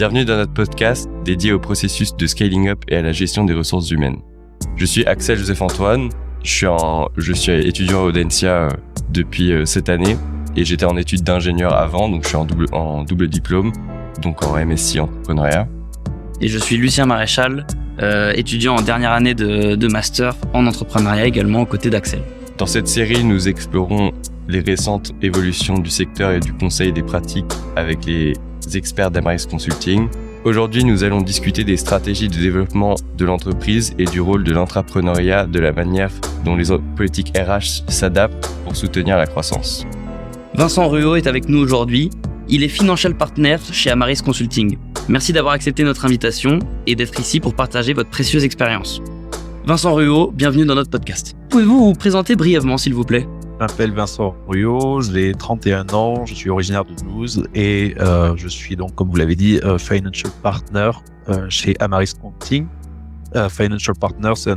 Bienvenue dans notre podcast dédié au processus de scaling up et à la gestion des ressources humaines. Je suis Axel Joseph Antoine, je suis étudiant à Audencia depuis cette année et j'étais en études d'ingénieur avant, donc je suis en double diplôme, donc en MSc entrepreneuriat. Et je suis Lucien Maréchal, étudiant en dernière année de master en entrepreneuriat également aux côtés d'Axel. Dans cette série, nous explorons les récentes évolutions du secteur et du conseil des pratiques avec les experts d'Amaris Consulting. Aujourd'hui, nous allons discuter des stratégies de développement de l'entreprise et du rôle de l'entrepreneuriat, de la manière dont les politiques RH s'adaptent pour soutenir la croissance. Vincent Ruot est avec nous aujourd'hui. Il est Financial Partner chez Amaris Consulting. Merci d'avoir accepté notre invitation et d'être ici pour partager votre précieuse expérience. Vincent Ruot, bienvenue dans notre podcast. Pouvez-vous vous présenter brièvement, s'il vous plaît ? Je m'appelle Vincent Ruot, j'ai 31 ans, je suis originaire de Toulouse et je suis donc, comme vous l'avez dit, Financial Partner chez Amaris Consulting. Financial Partner, c'est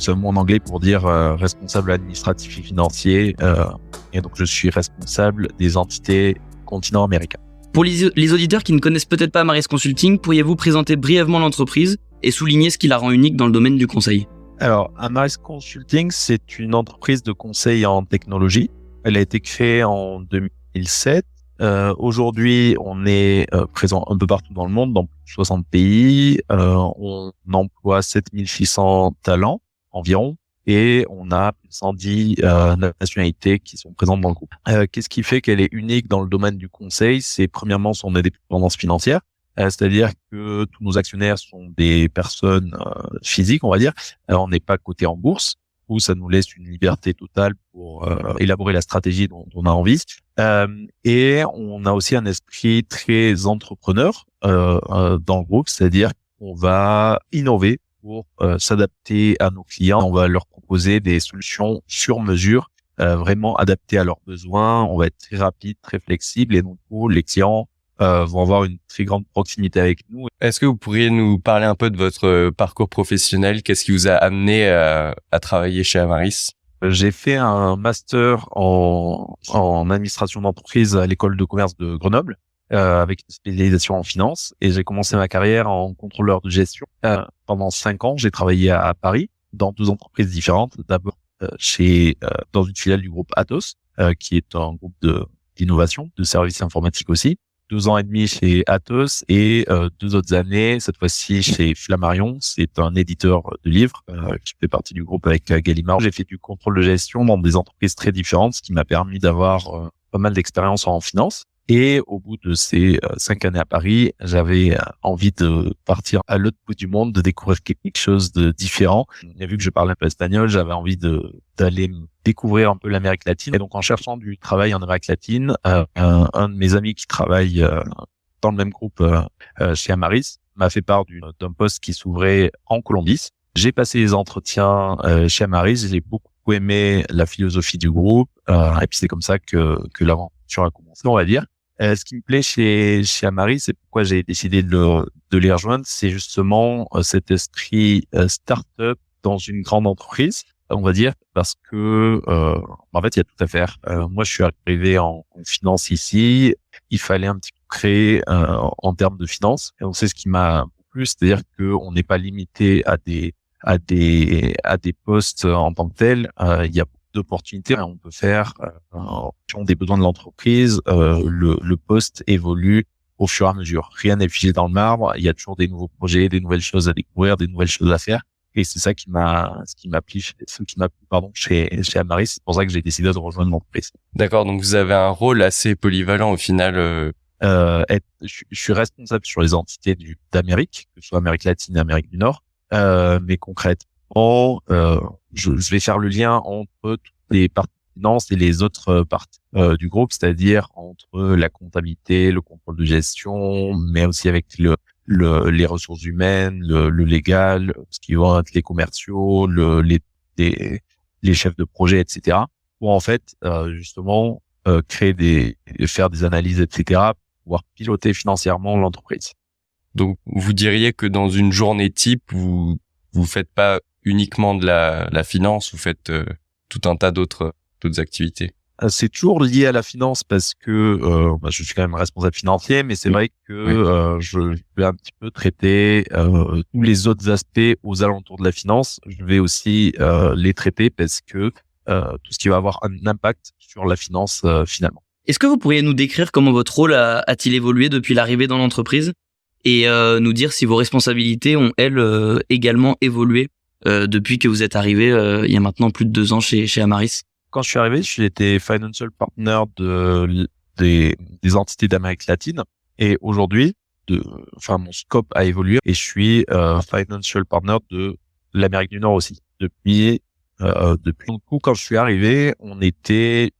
un mot en anglais pour dire responsable administratif et financier. Et donc, je suis responsable des entités continent américain. Pour les auditeurs qui ne connaissent peut-être pas Amaris Consulting, pourriez-vous présenter brièvement l'entreprise et souligner ce qui la rend unique dans le domaine du conseil ? Alors, Amaris Consulting, c'est une entreprise de conseil en technologie. Elle a été créée en 2007. Aujourd'hui, on est présent un peu partout dans le monde, dans 60 pays. On emploie 7600 talents environ et on a 110 nationalités qui sont présentes dans le groupe. Qu'est-ce qui fait qu'elle est unique dans le domaine du conseil ? C'est premièrement son indépendance financière. C'est-à-dire que tous nos actionnaires sont des personnes physiques, on va dire. On n'est pas coté en bourse, où ça nous laisse une liberté totale pour élaborer la stratégie dont on a envie. Et on a aussi un esprit très entrepreneur dans le groupe, c'est-à-dire qu'on va innover pour s'adapter à nos clients. On va leur proposer des solutions sur mesure, vraiment adaptées à leurs besoins. On va être très rapide, très flexible, et donc les clients vont avoir une très grande proximité avec nous. Est-ce que vous pourriez nous parler un peu de votre parcours professionnel ? Qu'est-ce qui vous a amené à travailler chez Amaris ? J'ai fait un master en administration d'entreprise à l'école de commerce de Grenoble, avec une spécialisation en finance, et j'ai commencé ma carrière en contrôleur de gestion. Pendant 5 ans, j'ai travaillé à Paris dans 2 entreprises différentes. D'abord dans une filiale du groupe Atos, qui est un groupe d'innovation, de services informatiques aussi. 2 ans et demi chez Atos et 2 autres années, cette fois-ci chez Flammarion. C'est un éditeur de livres qui fait partie du groupe avec Gallimard. J'ai fait du contrôle de gestion dans des entreprises très différentes, ce qui m'a permis d'avoir pas mal d'expérience en finance. Et au bout de ces 5 années à Paris, j'avais envie de partir à l'autre bout du monde, de découvrir quelque chose de différent. Et vu que je parlais un peu espagnol, j'avais envie d'aller découvrir un peu l'Amérique latine. Et donc, en cherchant du travail en Amérique latine, un de mes amis qui travaille dans le même groupe chez Amaris m'a fait part d'un poste qui s'ouvrait en Colombie. J'ai passé les entretiens chez Amaris. J'ai beaucoup aimé la philosophie du groupe. Et puis, c'est comme ça que l'aventure a commencé, on va dire. Ce qui me plaît chez Amaris, c'est pourquoi j'ai décidé de les rejoindre, c'est justement cet esprit start-up dans une grande entreprise, on va dire, parce que en fait, il y a tout à faire. Moi, je suis arrivé en finance ici. Il fallait un petit peu créer en termes de finance. Et donc, c'est ce qui m'a plu, c'est-à-dire que on n'est pas limité à des postes en tant que tels. Il y a d'opportunités, on peut faire en fonction des besoins de l'entreprise. Le poste évolue au fur et à mesure. Rien n'est figé dans le marbre. Il y a toujours des nouveaux projets, des nouvelles choses à découvrir, des nouvelles choses à faire. Et c'est ça qui m'a plu chez Amaris. C'est pour ça que j'ai décidé de rejoindre l'entreprise. D'accord, donc vous avez un rôle assez polyvalent au final. Je suis responsable sur les entités d'Amérique, que ce soit Amérique latine et Amérique du Nord. Mais concrètement, je vais faire le lien entre toutes les parties finance et les autres parties du groupe, c'est-à-dire entre la comptabilité, le contrôle de gestion, mais aussi avec les ressources humaines, le légal, ce qui va être les commerciaux, les chefs de projet, etc. Pour en fait justement faire des analyses, etc. pour pouvoir piloter financièrement l'entreprise. Donc, vous diriez que dans une journée type, vous faites pas uniquement de la finance, vous faites tout un tas d'autres activités. C'est toujours lié à la finance parce que je suis quand même responsable financier, mais c'est vrai que je vais un petit peu traiter tous les autres aspects aux alentours de la finance. Je vais aussi les traiter parce que tout ce qui va avoir un impact sur la finance finalement. Est-ce que vous pourriez nous décrire comment votre rôle a-t-il évolué depuis l'arrivée dans l'entreprise et nous dire si vos responsabilités ont, elles, également évolué depuis que vous êtes arrivé il y a maintenant plus de 2 ans chez Amaris? Quand je suis arrivé, j'étais financial partner des entités d'Amérique latine et aujourd'hui, mon scope a évolué et je suis financial partner de l'Amérique du Nord aussi. Depuis le coup, quand je suis arrivé, on était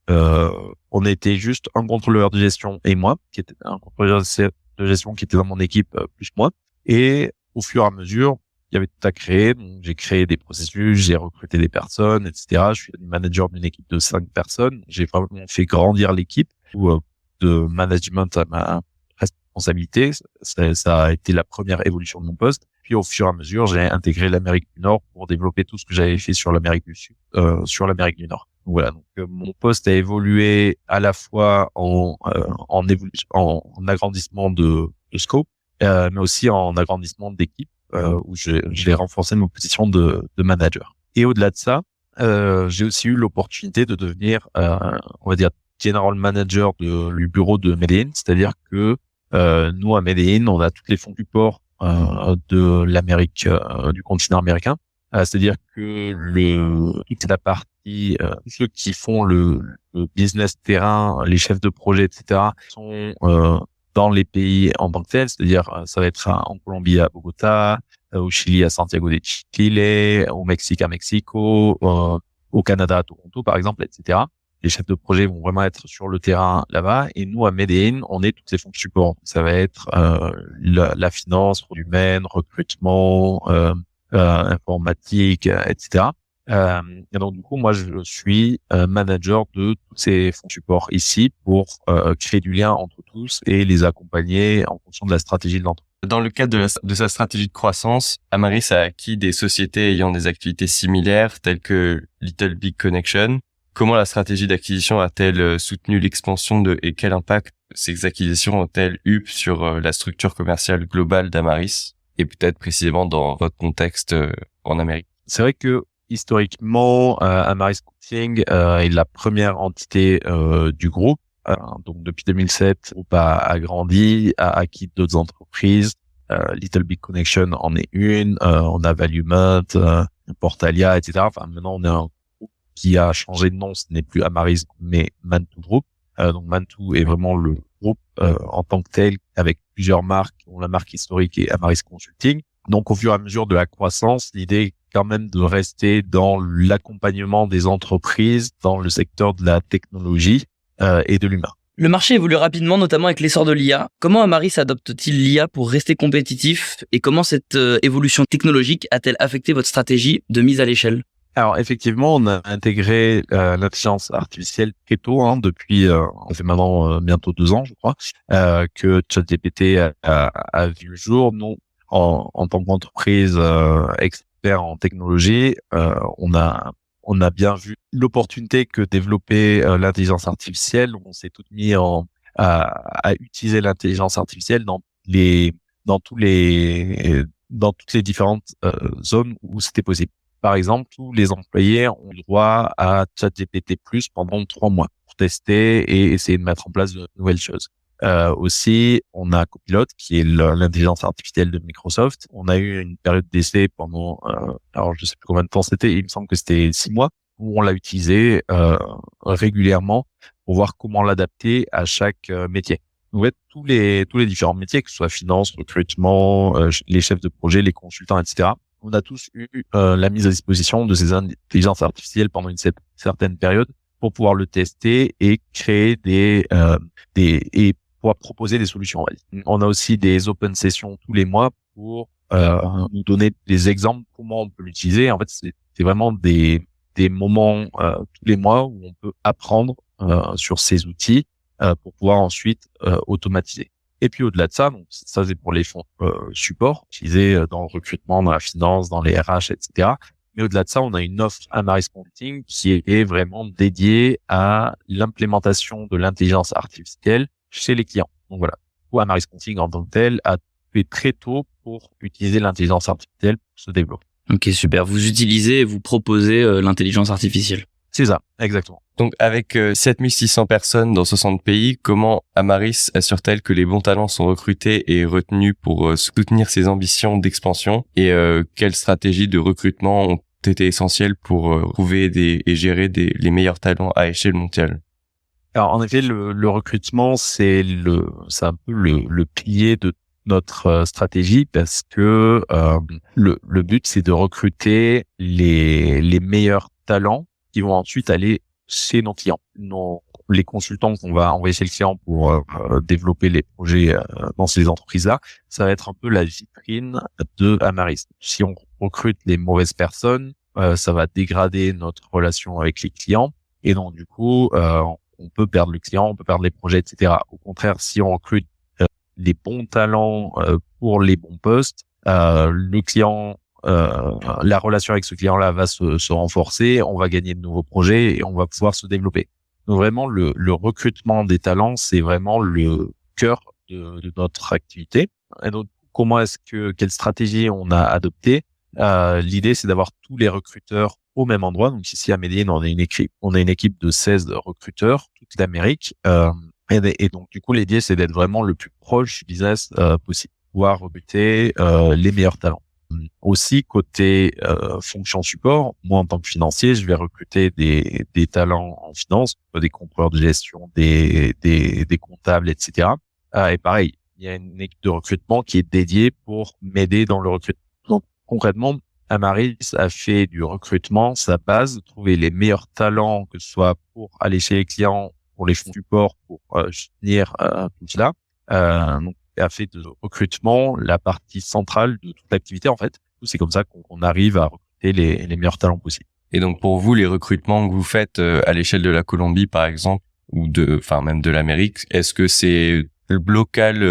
juste un contrôleur de gestion et moi, qui était un contrôleur de gestion qui était dans mon équipe plus moi. Et au fur et à mesure, il y avait tout à créer. Donc, j'ai créé des processus, j'ai recruté des personnes, etc. Je suis manager d'une équipe de 5 personnes. J'ai vraiment fait grandir l'équipe de management à ma responsabilité. Ça a été la première évolution de mon poste. Puis au fur et à mesure, j'ai intégré l'Amérique du Nord pour développer tout ce que j'avais fait sur l'Amérique du Sud, sur l'Amérique du Nord. Voilà. Donc mon poste a évolué à la fois en agrandissement de scope, mais aussi en agrandissement d'équipe. Où j'ai renforcé ma position de manager. Et au-delà de ça, j'ai aussi eu l'opportunité de devenir, on va dire, general manager du bureau de Medellín, c'est-à-dire que nous à Medellín, on a toutes les fonds support de l'Amérique, du continent américain. C'est-à-dire que toute la partie, ceux qui font le business terrain, les chefs de projet, etc., sont dans les pays en tant que tels, c'est-à-dire ça va être en Colombie à Bogota, au Chili à Santiago de Chile, au Mexique à Mexico, au Canada à Toronto par exemple, etc. Les chefs de projet vont vraiment être sur le terrain là-bas et nous à Medellín, on est toutes ces fonctions support. Ça va être la finance, ressources humaines, recrutement, informatique, etc. Et donc du coup, moi, je suis manager de tous ces fonds support ici pour créer du lien entre tous et les accompagner en fonction de la stratégie de l'entreprise. Dans le cadre de sa stratégie de croissance, Amaris a acquis des sociétés ayant des activités similaires telles que Little Big Connection. Comment la stratégie d'acquisition a-t-elle soutenu l'expansion et quel impact ces acquisitions ont-elles eu sur la structure commerciale globale d'Amaris et peut-être précisément dans votre contexte en Amérique? C'est vrai que historiquement, Amaris Consulting est la première entité du groupe. Donc depuis 2007, le groupe a grandi, a acquis d'autres entreprises. Little Big Connection en est une. On a Valuement, Portalia, etc. Enfin, maintenant, on est un groupe qui a changé de nom. Ce n'est plus Amaris, mais Mantoux Group. Donc Mantoux est vraiment le groupe en tant que tel, avec plusieurs marques, dont la marque historique est Amaris Consulting. Donc au fur et à mesure de la croissance, l'idée est quand même de rester dans l'accompagnement des entreprises, dans le secteur de la technologie et de l'humain. Le marché évolue rapidement, notamment avec l'essor de l'IA. Comment Amaris adopte-t-il l'IA pour rester compétitif et comment cette évolution technologique a-t-elle affecté votre stratégie de mise à l'échelle? Alors effectivement, on a intégré l'intelligence artificielle très tôt, depuis ça fait maintenant bientôt 2 ans, je crois, que ChatGPT a vu le jour. Nous, en tant qu'entreprise expert en technologie, on a bien vu l'opportunité que développer l'intelligence artificielle. On s'est tout mis à utiliser l'intelligence artificielle dans toutes les différentes zones où c'était possible. Par exemple, tous les employés ont le droit à ChatGPT+ pendant 3 mois pour tester et essayer de mettre en place de nouvelles choses. Aussi, on a Copilot, qui est l'intelligence artificielle de Microsoft. On a eu une période d'essai pendant, alors je sais plus combien de temps c'était, il me semble que c'était 6 mois, où on l'a utilisé régulièrement pour voir comment l'adapter à chaque métier. Donc, en fait, tous les différents métiers, que ce soit finance, recrutement, les chefs de projet, les consultants, etc., on a tous eu la mise à disposition de ces intelligences artificielles pendant une certaine période pour pouvoir le tester et créer et pouvoir proposer des solutions. On a aussi des open sessions tous les mois pour nous donner des exemples comment on peut l'utiliser. En fait, c'est vraiment des moments tous les mois où on peut apprendre sur ces outils pour pouvoir ensuite automatiser. Et puis au-delà de ça, donc ça c'est pour les fonds support utilisés dans le recrutement, dans la finance, dans les RH, etc. Mais au-delà de ça, on a une offre Amaris Consulting qui est vraiment dédiée à l'implémentation de l'intelligence artificielle chez les clients. Donc voilà, Amaris Consulting en tant que tel a fait très tôt pour utiliser l'intelligence artificielle pour se développer. Ok, super. Vous utilisez et vous proposez l'intelligence artificielle. C'est ça, exactement. Donc avec 7600 personnes dans 60 pays, comment Amaris assure-t-elle que les bons talents sont recrutés et retenus pour soutenir ses ambitions d'expansion, et quelles stratégies de recrutement ont été essentielles pour trouver et gérer les meilleurs talents à échelle mondiale? Alors en effet, le recrutement, c'est un peu le pilier de notre stratégie, parce que le but, c'est de recruter les meilleurs talents qui vont ensuite aller chez nos clients. Les consultants qu'on va envoyer chez le client pour développer les projets dans ces entreprises-là, ça va être un peu la vitrine de Amaris. Si on recrute les mauvaises personnes, ça va dégrader notre relation avec les clients, et donc du coup, on peut perdre le client, on peut perdre les projets, etc. Au contraire, si on recrute les bons talents pour les bons postes, le client, la relation avec ce client-là va se renforcer, on va gagner de nouveaux projets et on va pouvoir se développer. Donc vraiment, le recrutement des talents, c'est vraiment le cœur de notre activité. Et donc, quelle stratégie on a adoptée? L'idée, c'est d'avoir tous les recruteurs au même endroit. Donc ici à Medellín, on a une équipe de 16 recruteurs, toute l'Amérique. Et donc du coup, l'idée, c'est d'être vraiment le plus proche du business possible, pouvoir recruter les meilleurs talents. Aussi, côté fonction support, moi en tant que financier, je vais recruter des talents en finance, des contrôleurs de gestion, des comptables, etc. Et pareil, il y a une équipe de recrutement qui est dédiée pour m'aider dans le recrutement. Donc concrètement, Amaris a fait du recrutement sa base, trouver les meilleurs talents, que ce soit pour aller chez les clients, pour les fonds support, pour soutenir tout cela. Donc a fait de recrutement la partie centrale de toute l'activité, en fait. C'est comme ça qu'on arrive à recruter les meilleurs talents possibles. Et donc pour vous, les recrutements que vous faites à l'échelle de la Colombie, par exemple, ou même de l'Amérique, est-ce que c'est local,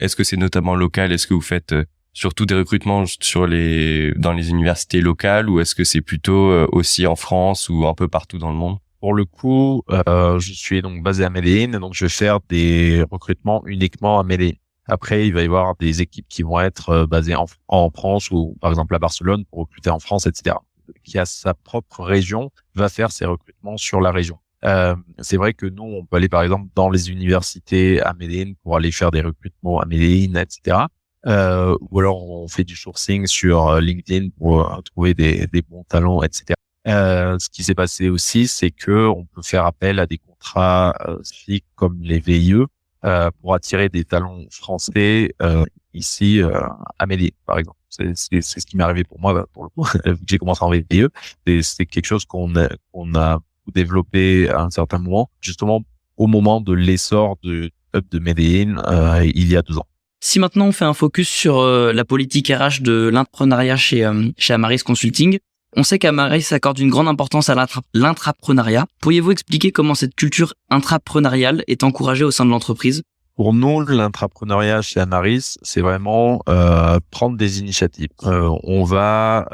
est-ce que c'est notamment local? Est-ce que vous faites surtout des recrutements dans les universités locales, ou est-ce que c'est plutôt aussi en France ou un peu partout dans le monde? Pour le coup, je suis donc basé à Medellín, donc je vais faire des recrutements uniquement à Medellín. Après, il va y avoir des équipes qui vont être basées en France, ou par exemple à Barcelone pour recruter en France, etc. Qui a sa propre région va faire ses recrutements sur la région. C'est vrai que nous, on peut aller par exemple dans les universités à Medellín pour aller faire des recrutements à Medellín, etc. Ou alors on fait du sourcing sur LinkedIn pour trouver des bons talents, etc. Ce qui s'est passé aussi, c'est que on peut faire appel à des contrats spécifiques comme les VIE pour attirer des talents français ici à Medellín, par exemple. C'est ce qui m'est arrivé pour moi, pour le coup, vu que j'ai commencé en VIE. C'est quelque chose qu'on a développé à un certain moment, justement au moment de l'essor de Hub de Medellín il y a 2 ans. Si maintenant on fait un focus sur la politique RH de l'entrepreneuriat chez Amaris Consulting, on sait qu'Amaris accorde une grande importance à l'intrapreneuriat. Pourriez-vous expliquer comment cette culture intrapreneuriale est encouragée au sein de l'entreprise? Pour nous, l'intrapreneuriat chez Amaris, c'est vraiment prendre des initiatives. On va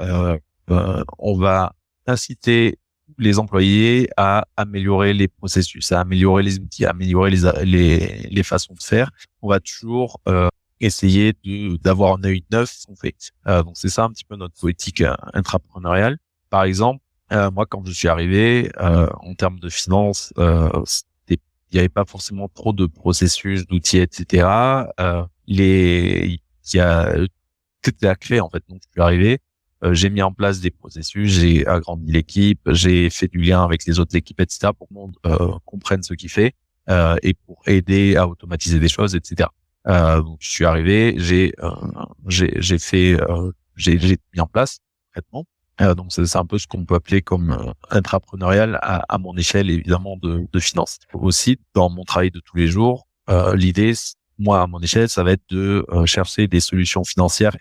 inciter les employés à améliorer les processus, à améliorer les outils, à améliorer les façons de faire. On va toujours essayer d'avoir un œil neuf sur ce qu'on fait. Donc c'est ça un petit peu notre politique intrapreneuriale. Par exemple, moi quand je suis arrivé, en termes de finance, il n'y avait pas forcément trop de processus, d'outils, etc. Il y a tout à créer en fait. Donc je suis arrivé, j'ai mis en place des processus, j'ai agrandi l'équipe, j'ai fait du lien avec les autres équipes, etc. pour que le monde comprenne ce qu'il fait et pour aider à automatiser des choses, etc. Donc je suis arrivé, j'ai mis en place concrètement. Donc c'est un peu ce qu'on peut appeler comme intrapreneurial à mon échelle, évidemment de finance. Aussi dans mon travail de tous les jours, l'idée, moi à mon échelle, ça va être de chercher des solutions financières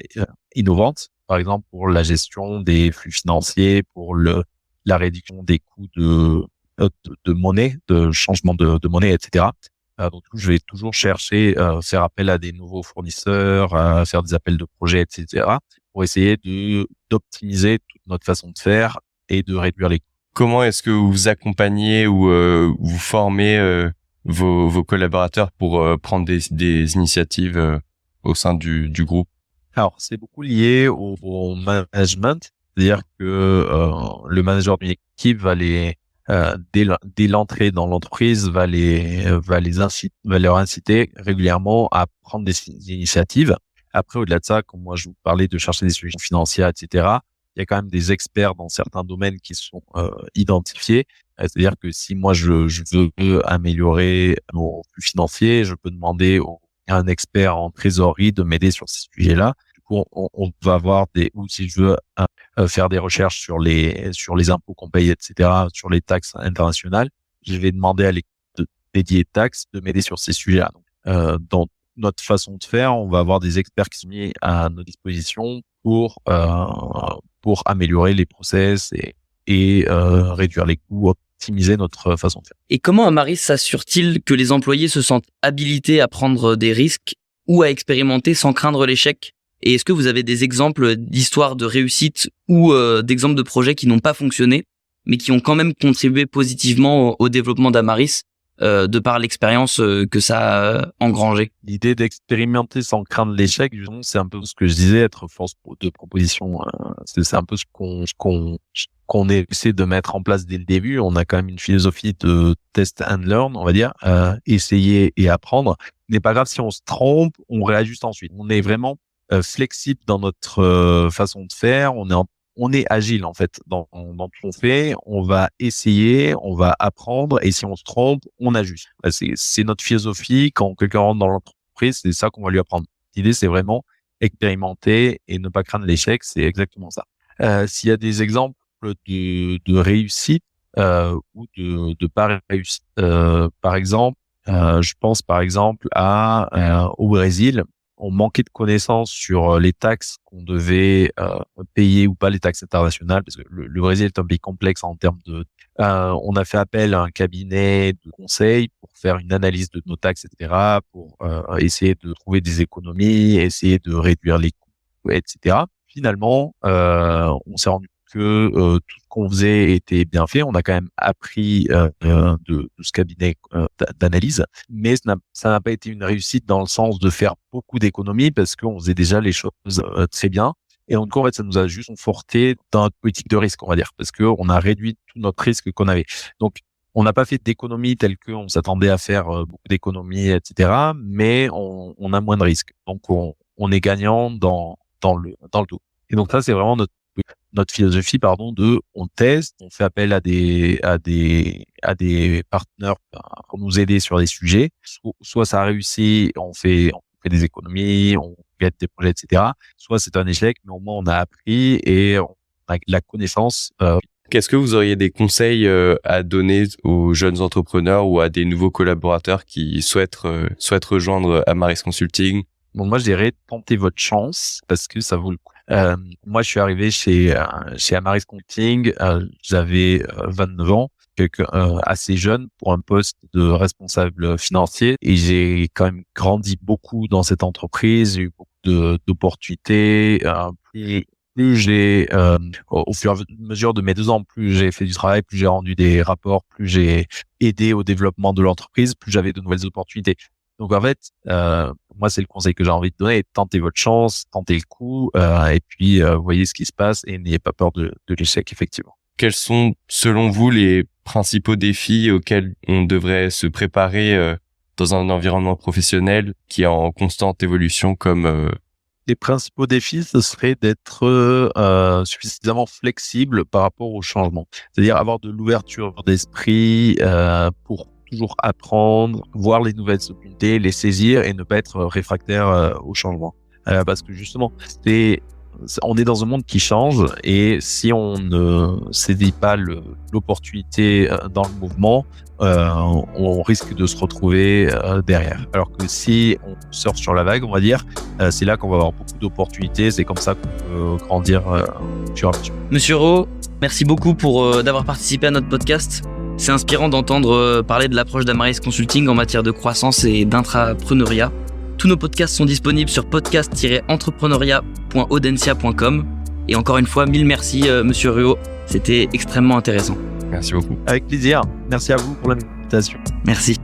innovantes, par exemple pour la gestion des flux financiers, pour la réduction des coûts de monnaie, de changement de monnaie, etc. Donc, je vais toujours chercher faire appel à des nouveaux fournisseurs, faire des appels de projets, etc. pour essayer d'optimiser toute notre façon de faire et de réduire les coûts. Comment est-ce que vous accompagnez ou vous formez vos collaborateurs pour prendre des initiatives au sein du groupe? Alors, c'est beaucoup lié au management, c'est-à-dire que le manager d'une équipe va dès l'entrée dans l'entreprise, va leur inciter régulièrement à prendre des initiatives. Après, au-delà de ça, comme moi je vous parlais de chercher des solutions financières, etc., il y a quand même des experts dans certains domaines qui sont identifiés. C'est-à-dire que si moi je veux améliorer nos flux financiers, je peux demander à un expert en trésorerie de m'aider sur ces sujets-là. Du coup, on va avoir ou si je veux faire des recherches sur les impôts qu'on paye, etc., sur les taxes internationales, je vais demander à l'équipe dédiée taxes de m'aider sur ces sujets-là. Donc, dans notre façon de faire, on va avoir des experts qui sont mis à notre disposition pour améliorer les process et réduire les coûts, optimiser notre façon de faire. Et comment Amaris s'assure-t-il que les employés se sentent habilités à prendre des risques ou à expérimenter sans craindre l'échec? Et est-ce que vous avez des exemples d'histoires de réussite ou d'exemples de projets qui n'ont pas fonctionné, mais qui ont quand même contribué positivement au développement d'Amaris, de par l'expérience que ça a engrangé? L'idée d'expérimenter sans craindre l'échec, justement, c'est un peu ce que je disais, être force de proposition. C'est un peu ce qu'on essaie de mettre en place dès le début. On a quand même une philosophie de test and learn, on va dire, essayer et apprendre. Il n'est pas grave si on se trompe, on réajuste ensuite. On est vraiment flexible dans notre façon de faire. On est agile en fait dans tout ce qu'on fait. On va essayer, on va apprendre, et si on se trompe, on ajuste. C'est notre philosophie. Quand quelqu'un rentre dans l'entreprise, c'est ça qu'on va lui apprendre. L'idée, c'est vraiment expérimenter et ne pas craindre l'échec. C'est exactement ça. S'il y a des exemples de réussite ou de pas réussite, par exemple, je pense par exemple au Brésil. On manquait de connaissances sur les taxes qu'on devait payer ou pas, les taxes internationales, parce que le Brésil est un pays complexe en termes de... on a fait appel à un cabinet de conseil pour faire une analyse de nos taxes, etc., pour essayer de trouver des économies, essayer de réduire les coûts, etc. Finalement, on s'est rendu compte que tout ce qu'on faisait était bien fait. On a quand même appris de ce cabinet d'analyse, mais ça n'a pas été une réussite dans le sens de faire beaucoup d'économies, parce qu'on faisait déjà les choses très bien. Et donc, en fait, ça nous a juste conforté dans notre politique de risque, on va dire, parce qu'on a réduit tout notre risque qu'on avait. Donc, on n'a pas fait d'économies telles qu'on s'attendait à faire beaucoup d'économies, etc., mais on a moins de risques. Donc, on est gagnant dans le tout. Et donc, ça, c'est vraiment notre philosophie, on teste, on fait appel à des partenaires pour nous aider sur des sujets. Soit ça a réussi, on fait des économies, on gagne des projets, etc. Soit c'est un échec, mais au moins on a appris et on a la connaissance. Qu'est-ce que vous auriez des conseils à donner aux jeunes entrepreneurs ou à des nouveaux collaborateurs qui souhaitent rejoindre Amaris Consulting? Bon, moi, je dirais, tentez votre chance parce que ça vaut le coup. Moi, je suis arrivé chez Amaris Consulting, j'avais 29 ans, assez jeune pour un poste de responsable financier, et j'ai quand même grandi beaucoup dans cette entreprise, j'ai eu beaucoup d'opportunités. Plus j'ai, au fur et à mesure de mes 2 ans, plus j'ai fait du travail, plus j'ai rendu des rapports, plus j'ai aidé au développement de l'entreprise, plus j'avais de nouvelles opportunités. Donc en fait, moi c'est le conseil que j'ai envie de donner, tentez votre chance, tentez le coup, et puis voyez ce qui se passe et n'ayez pas peur de l'échec, effectivement. Quels sont selon vous les principaux défis auxquels on devrait se préparer dans un environnement professionnel qui est en constante évolution comme Les principaux défis, ce serait d'être suffisamment flexible par rapport au changement. C'est-à-dire avoir de l'ouverture d'esprit pour toujours apprendre, voir les nouvelles opportunités, les saisir et ne pas être réfractaire au changement. Parce que justement, on est dans un monde qui change, et si on ne saisit pas l'opportunité dans le mouvement, on risque de se retrouver derrière. Alors que si on surfe sur la vague, on va dire, c'est là qu'on va avoir beaucoup d'opportunités. C'est comme ça qu'on peut grandir sur un petit peu. Monsieur Ro, merci beaucoup pour d'avoir participé à notre podcast. C'est inspirant d'entendre parler de l'approche d'Amaris Consulting en matière de croissance et d'intrapreneuriat, Tous nos podcasts sont disponibles sur podcast-entrepreneuriat.audencia.com. Et encore une fois, mille merci, Monsieur Ruot. C'était extrêmement intéressant. Merci beaucoup. Avec plaisir. Merci à vous pour l'invitation. Merci.